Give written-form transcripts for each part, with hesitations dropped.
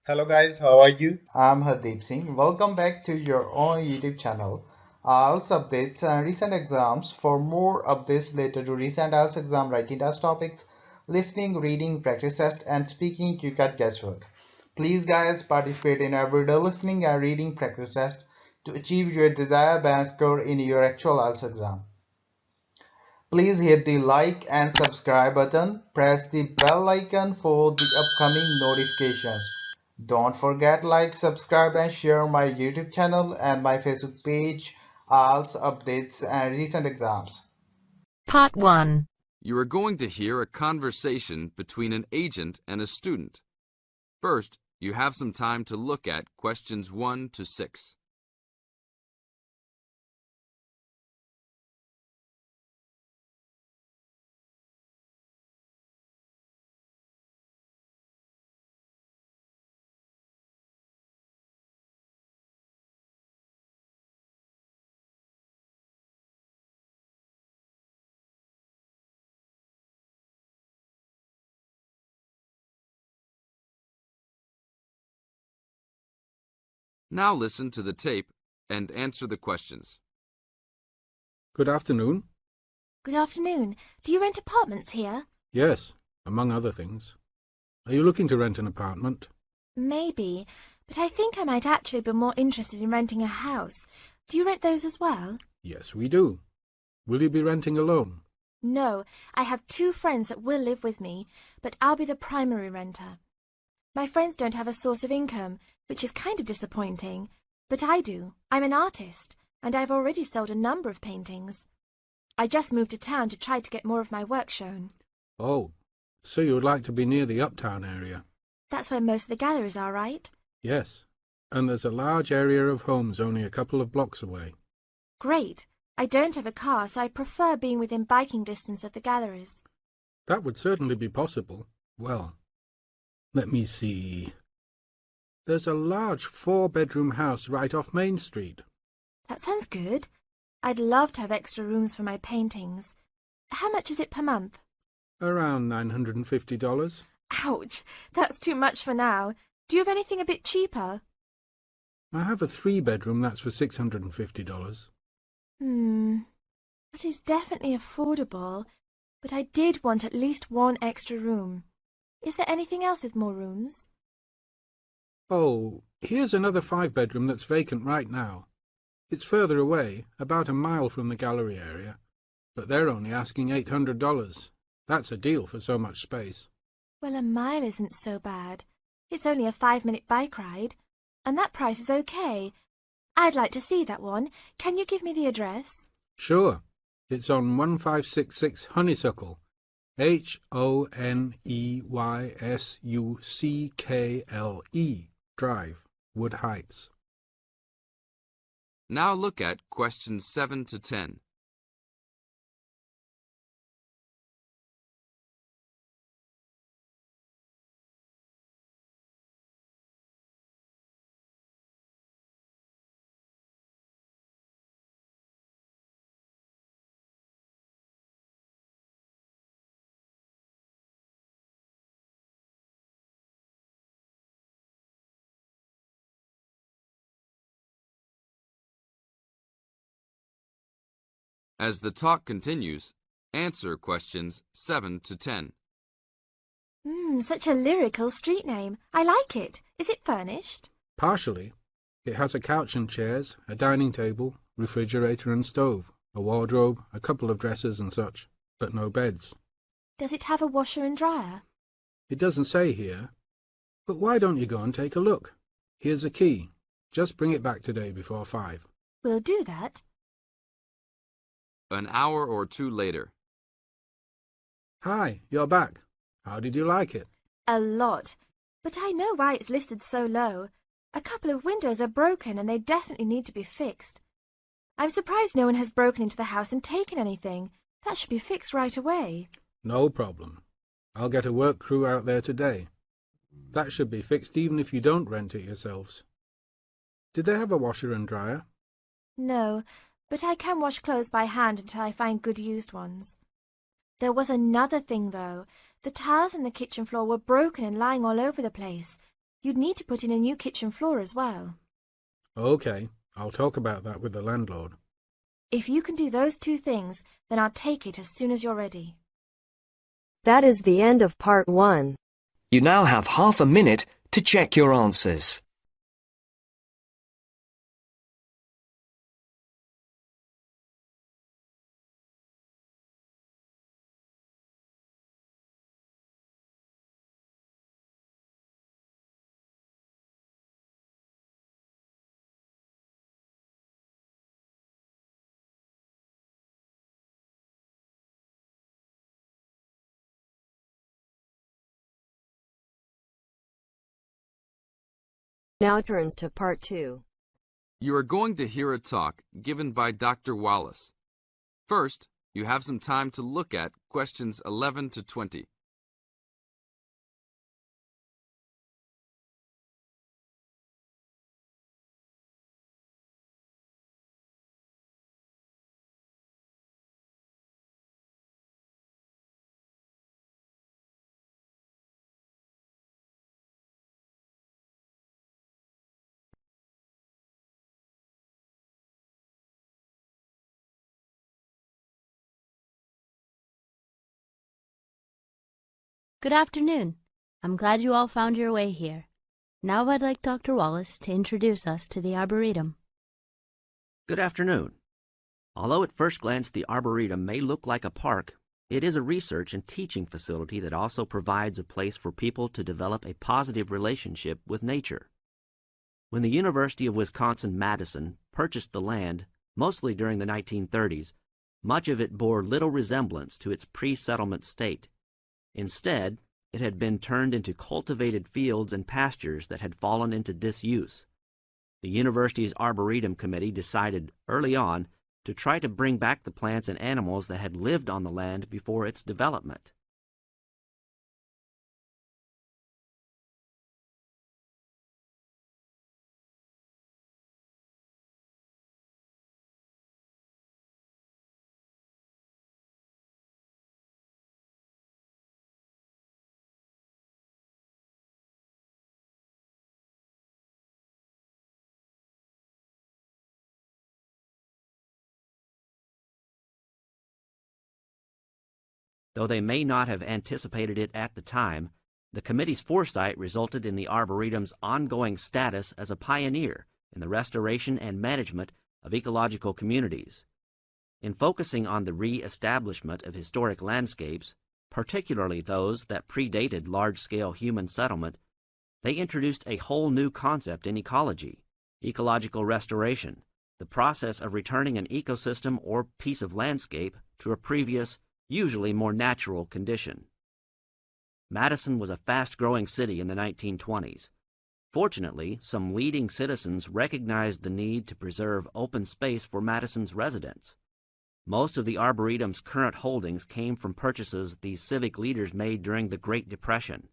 Hello guys, how are you? I'm Hardeep Singh. Welcome back to your own YouTube channel. IELTS updates and recent exams. For more updates related to recent IELTS exam writing test topics, listening, reading, practice test, and speaking, you got guesswork. Please, guys, participate in everyday listening and reading practice test to achieve your desired band score in your actual IELTS exam. Please hit the like and subscribe button. Press the bell icon for the upcoming notifications. Don't forget like, subscribe and share my YouTube channel and my Facebook page, IELTS updates and recent exams. Part 1. You are going to hear a conversation between an agent and a student. First, you have some time to look at questions 1 to 6. Now listen to the tape and answer the questions. Good afternoon. Good afternoon. Do you rent apartments here? Yes, among other things. Are you looking to rent an apartment? Maybe, but I think I might actually be more interested in renting a house. Do you rent those as well? Yes, we do. Will you be renting alone? No, I have 2 friends that will live with me, but I'll be the primary renter. My friends don't have a source of income, which is kind of disappointing, but I do. I'm an artist, and I've already sold a number of paintings. I just moved to town to try to get more of my work shown. Oh, so you would like to be near the uptown area? That's where most of the galleries are, right? Yes, and there's a large area of homes only a couple of blocks away. Great. I don't have a car, so I prefer being within biking distance of the galleries. That would certainly be possible. Well, let me see. There's a large 4-bedroom house right off Main Street. That sounds good. I'd love to have extra rooms for my paintings. How much is it per month? Around $950. Ouch, that's too much for now. Do you have anything a bit cheaper? I have a 3-bedroom that's for $650. That is definitely affordable, but I did want at least 1 extra room. Is there anything else with more rooms? Oh, here's another 5-bedroom that's vacant right now. It's further away, about a mile from the gallery area, but they're only asking $800. That's a deal for so much space. Well, a mile isn't so bad. It's only a 5-minute bike ride, and that price is okay. I'd like to see that one. Can you give me the address? Sure. It's on 1566 Honeysuckle, Honeysuckle Drive, Wood Heights. Now look at questions 7 to 10. As the talk continues, answer questions 7 to 10. Such a lyrical street name. I like it. Is it furnished? Partially. It has a couch and chairs, a dining table, refrigerator and stove, a wardrobe, a couple of dressers and such, but no beds. Does it have a washer and dryer? It doesn't say here. But why don't you go and take a look? Here's a key. Just bring it back today before 5. We'll do that. An hour or 2 later. Hi, you're back. How did you like it? A lot. But I know why it's listed so low. A couple of windows are broken and they definitely need to be fixed. I'm surprised no one has broken into the house and taken anything. That should be fixed right away. No problem. I'll get a work crew out there today. That should be fixed even if you don't rent it yourselves. Did they have a washer and dryer? No, but I can wash clothes by hand until I find good used ones. There was another thing, though. The tiles in the kitchen floor were broken and lying all over the place. You'd need to put in a new kitchen floor as well. Okay, I'll talk about that with the landlord. If you can do those two things, then I'll take it as soon as you're ready. That is the end of part 1. You now have half a minute to check your answers. Now turns to part 2. You are going to hear a talk given by Dr. Wallace. First, you have some time to look at questions 11 to 20. Good afternoon. I'm glad you all found your way here. Now I'd like Dr. Wallace to introduce us to the Arboretum. Good afternoon. Although at first glance the Arboretum may look like a park, it is a research and teaching facility that also provides a place for people to develop a positive relationship with nature. When the University of Wisconsin-Madison purchased the land, mostly during the 1930s, much of it bore little resemblance to its pre-settlement state. Instead, it had been turned into cultivated fields and pastures that had fallen into disuse. The university's Arboretum Committee decided early on to try to bring back the plants and animals that had lived on the land before its development. Though they may not have anticipated it at the time, the committee's foresight resulted in the Arboretum's ongoing status as a pioneer in the restoration and management of ecological communities. In focusing on the re-establishment of historic landscapes, particularly those that predated large-scale human settlement, they introduced a whole new concept in ecology, ecological restoration, the process of returning an ecosystem or piece of landscape to a previous, usually more natural condition. Madison was a fast-growing city in the 1920s. Fortunately, some leading citizens recognized the need to preserve open space for Madison's residents. Most of the Arboretum's current holdings came from purchases these civic leaders made during the Great Depression.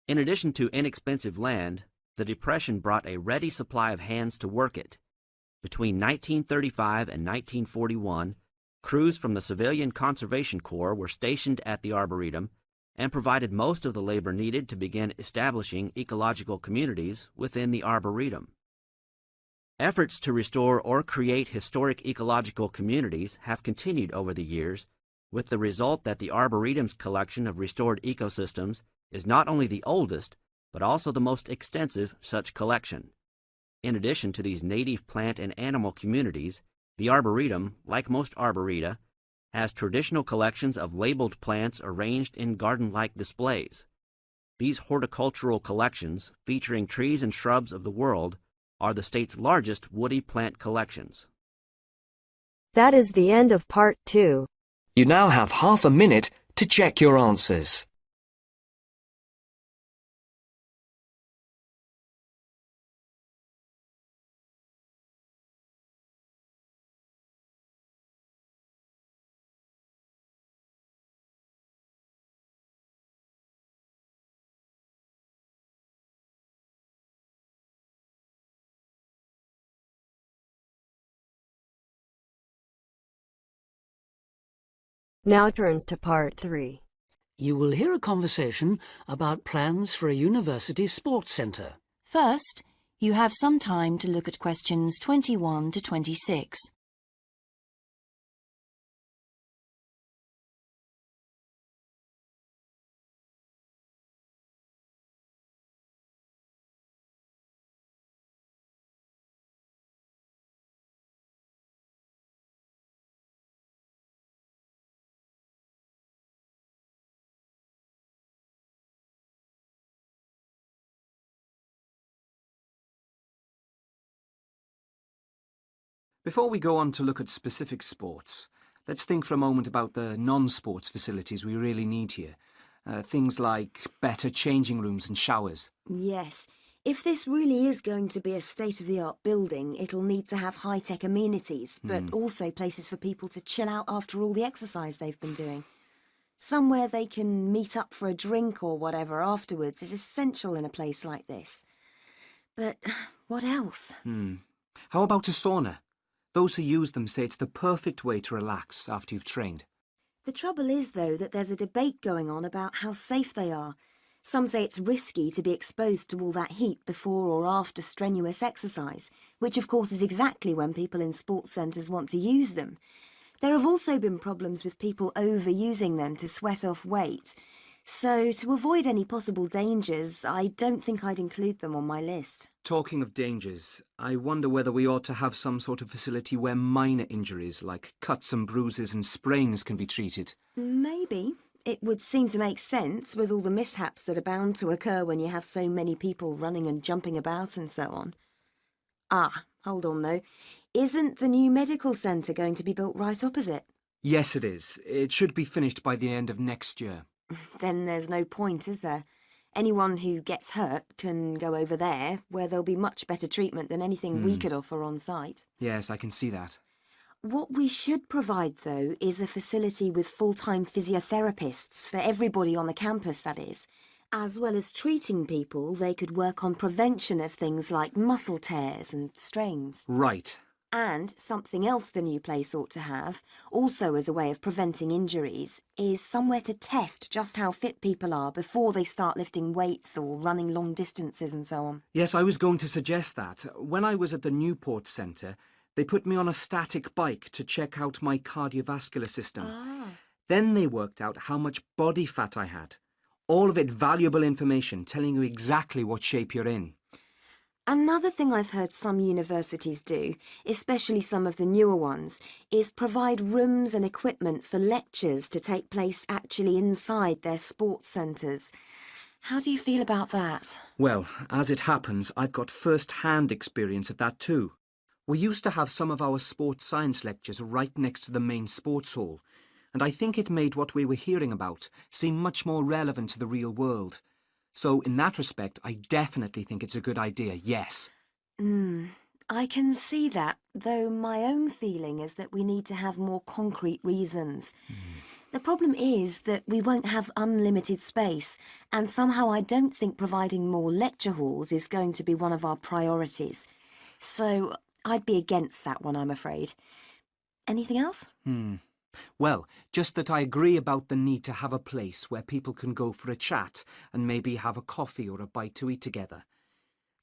In addition to inexpensive land, the Depression brought a ready supply of hands to work it. Between 1935 and 1941, crews from the Civilian Conservation Corps were stationed at the Arboretum and provided most of the labor needed to begin establishing ecological communities within the Arboretum. Efforts to restore or create historic ecological communities have continued over the years, with the result that the Arboretum's collection of restored ecosystems is not only the oldest, but also the most extensive such collection. In addition to these native plant and animal communities, the Arboretum, like most arboreta, has traditional collections of labeled plants arranged in garden-like displays. These horticultural collections, featuring trees and shrubs of the world, are the state's largest woody plant collections. That is the end of part 2. You now have half a minute to check your answers. Now turns to part 3. You will hear a conversation about plans for a university sports centre. First, you have some time to look at questions 21 to 26. Before we go on to look at specific sports, let's think for a moment about the non-sports facilities we really need here. Things like better changing rooms and showers. Yes. If this really is going to be a state-of-the-art building, it'll need to have high-tech amenities, but also places for people to chill out after all the exercise they've been doing. Somewhere they can meet up for a drink or whatever afterwards is essential in a place like this. But what else? How about a sauna? Those who use them say it's the perfect way to relax after you've trained. The trouble is, though, that there's a debate going on about how safe they are. Some say it's risky to be exposed to all that heat before or after strenuous exercise, which of course is exactly when people in sports centres want to use them. There have also been problems with people overusing them to sweat off weight. So, to avoid any possible dangers, I don't think I'd include them on my list. Talking of dangers, I wonder whether we ought to have some sort of facility where minor injuries like cuts and bruises and sprains can be treated. Maybe. It would seem to make sense with all the mishaps that are bound to occur when you have so many people running and jumping about and so on. Ah, hold on though. Isn't the new medical centre going to be built right opposite? Yes, it is. It should be finished by the end of next year. Then there's no point, is there? Anyone who gets hurt can go over there, where there'll be much better treatment than anything we could offer on site. Yes, I can see that. What we should provide, though, is a facility with full-time physiotherapists for everybody on the campus, that is. As well as treating people, they could work on prevention of things like muscle tears and strains. Right. And something else the new place ought to have, also as a way of preventing injuries, is somewhere to test just how fit people are before they start lifting weights or running long distances and so on. Yes, I was going to suggest that. When I was at the Newport Centre, they put me on a static bike to check out my cardiovascular system. Then they worked out how much body fat I had. All of it valuable information telling you exactly what shape you're in. Another thing I've heard some universities do, especially some of the newer ones, is provide rooms and equipment for lectures to take place actually inside their sports centres. How do you feel about that? Well, as it happens, I've got first-hand experience of that too. We used to have some of our sports science lectures right next to the main sports hall, and I think it made what we were hearing about seem much more relevant to the real world. So, in that respect, I definitely think it's a good idea, yes. I can see that, though my own feeling is that we need to have more concrete reasons. The problem is that we won't have unlimited space, and somehow I don't think providing more lecture halls is going to be one of our priorities. So, I'd be against that one, I'm afraid. Anything else? Well, just that I agree about the need to have a place where people can go for a chat and maybe have a coffee or a bite to eat together.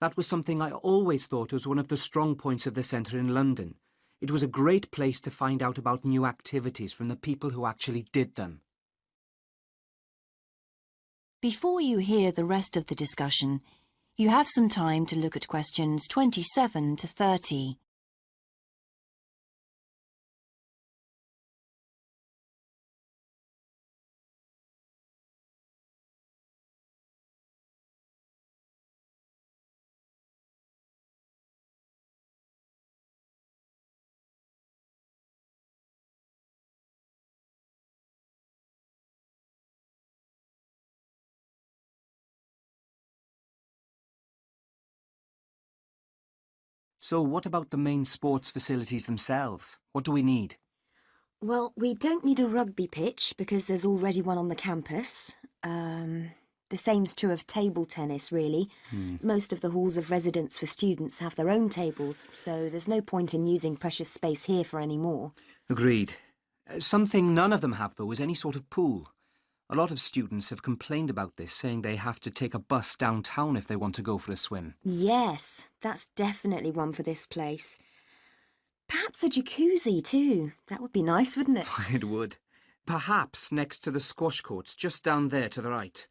That was something I always thought was one of the strong points of the centre in London. It was a great place to find out about new activities from the people who actually did them. Before you hear the rest of the discussion, you have some time to look at questions 27 to 30. So what about the main sports facilities themselves? What do we need? Well, we don't need a rugby pitch because there's already one on the campus. The same's true of table tennis, really. Most of the halls of residence for students have their own tables, so there's no point in using precious space here for any more. Agreed. Something none of them have, though, is any sort of pool. A lot of students have complained about this, saying they have to take a bus downtown if they want to go for a swim. Yes, that's definitely one for this place. Perhaps a jacuzzi too. That would be nice, wouldn't it? It would. Perhaps next to the squash courts, just down there to the right.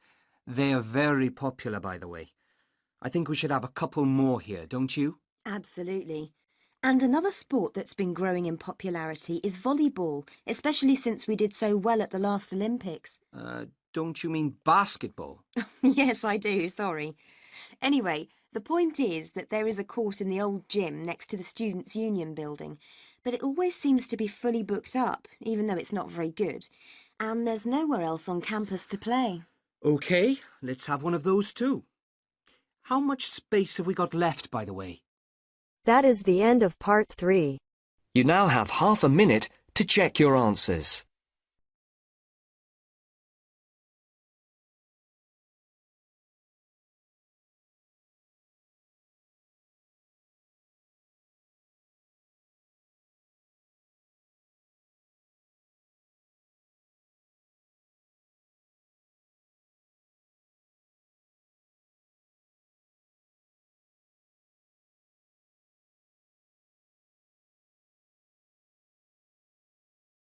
They are very popular, by the way. I think we should have a couple more here, don't you? Absolutely. And another sport that's been growing in popularity is volleyball, especially since we did so well at the last Olympics. Don't you mean basketball? Yes, I do, sorry. Anyway, the point is that there is a court in the old gym next to the Students' Union building, but it always seems to be fully booked up, even though it's not very good. And there's nowhere else on campus to play. OK, let's have one of those too. How much space have we got left, by the way? That is the end of part 3. You now have half a minute to check your answers.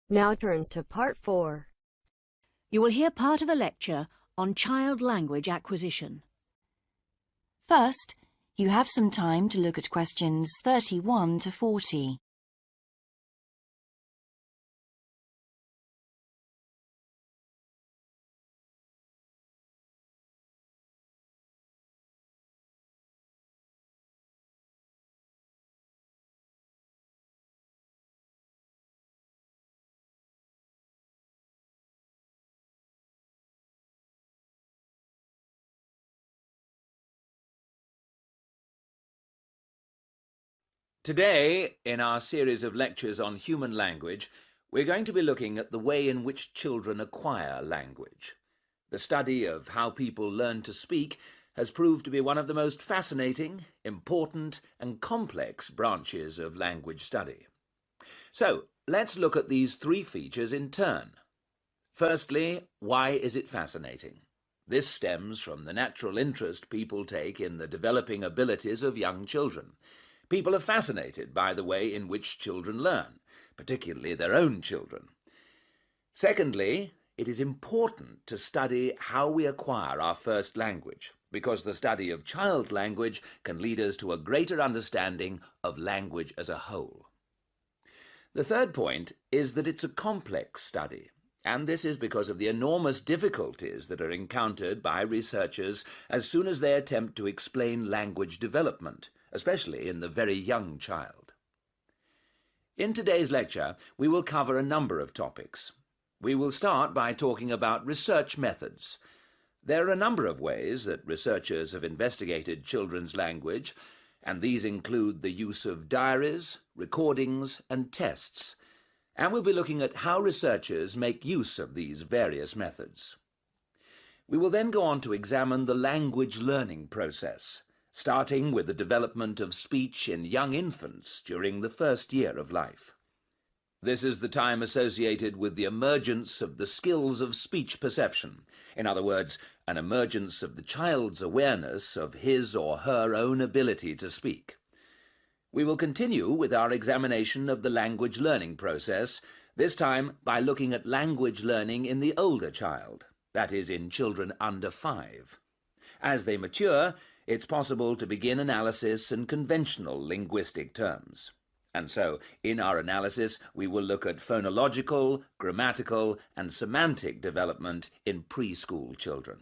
Now turns to part 4. You will hear part of a lecture on child language acquisition. First, you have some time to look at questions 31 to 40. Today, in our series of lectures on human language, we're going to be looking at the way in which children acquire language. The study of how people learn to speak has proved to be one of the most fascinating, important, and complex branches of language study. So, let's look at these 3 features in turn. Firstly, why is it fascinating? This stems from the natural interest people take in the developing abilities of young children. People are fascinated by the way in which children learn, particularly their own children. Secondly, it is important to study how we acquire our first language, because the study of child language can lead us to a greater understanding of language as a whole. The third point is that it's a complex study, and this is because of the enormous difficulties that are encountered by researchers as soon as they attempt to explain language development, especially in the very young child. In today's lecture, we will cover a number of topics. We will start by talking about research methods. There are a number of ways that researchers have investigated children's language, and these include the use of diaries, recordings, and tests. And we'll be looking at how researchers make use of these various methods. We will then go on to examine the language learning process, starting with the development of speech in young infants during the first year of life. This is the time associated with the emergence of the skills of speech perception. In other words, an emergence of the child's awareness of his or her own ability to speak. We will continue with our examination of the language learning process, this time by looking at language learning in the older child, that is, in children under 5. As they mature, it's possible to begin analysis in conventional linguistic terms. And so, in our analysis, we will look at phonological, grammatical, and semantic development in preschool children.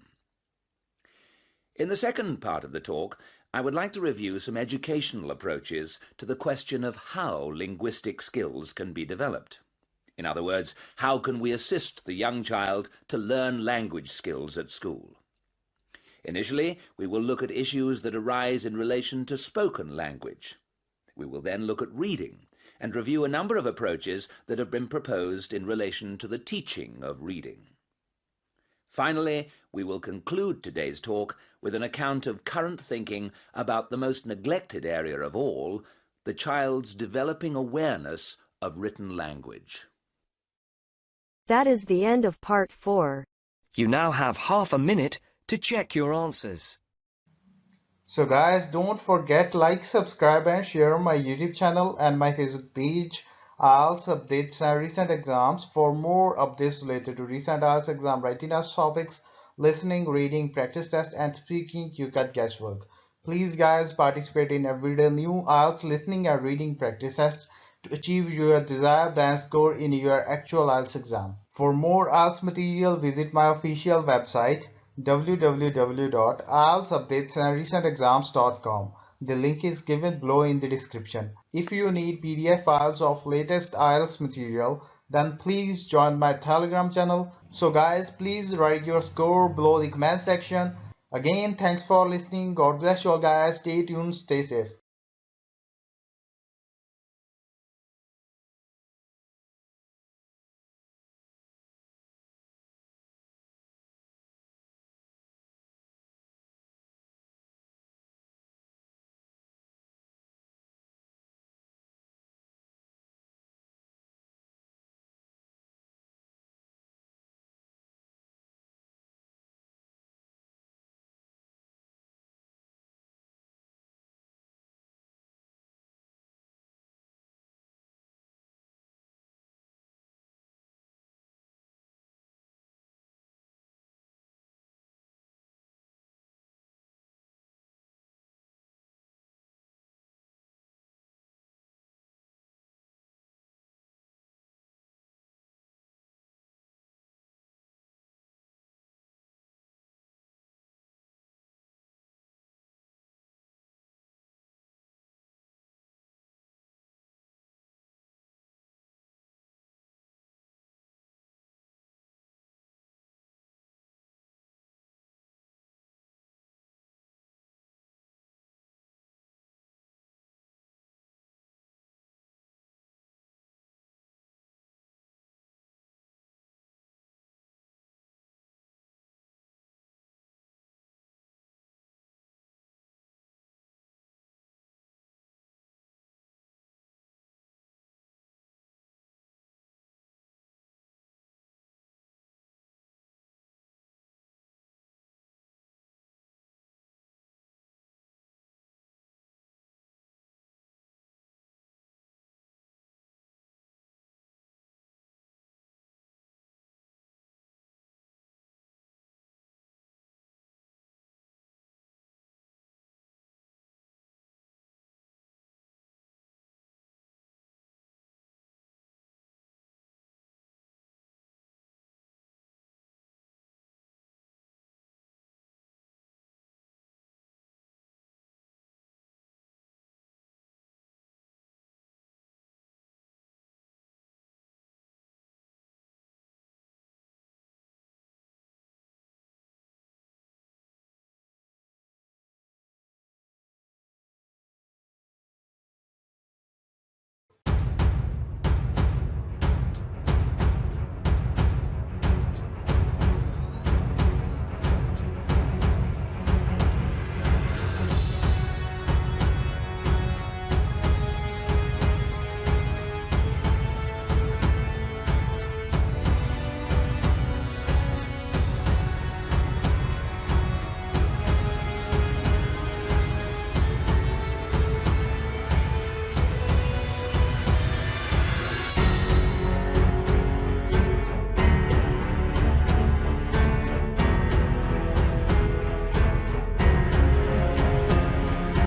In the second part of the talk, I would like to review some educational approaches to the question of how linguistic skills can be developed. In other words, how can we assist the young child to learn language skills at school? Initially, we will look at issues that arise in relation to spoken language. We will then look at reading and review a number of approaches that have been proposed in relation to the teaching of reading. Finally, we will conclude today's talk with an account of current thinking about the most neglected area of all, the child's developing awareness of written language. That is the end of part 4. You now have half a minute to check your answers. So guys, don't forget like, subscribe and share my YouTube channel and my Facebook page, IELTS updates and recent exams. For more updates related to recent IELTS exam writing test topics, listening, reading, practice test and speaking, you got guesswork. Please guys, participate in everyday new IELTS listening and reading practice tests to achieve your desired band score in your actual IELTS exam. For more IELTS material, visit my official website www.ieltsupdatesandrecentexams.com. The link is given below in the description. If you need PDF files of latest IELTS material, then please join my Telegram channel. So guys, please write your score below the comment section. Again, thanks for listening. God bless you all guys. Stay tuned, stay safe.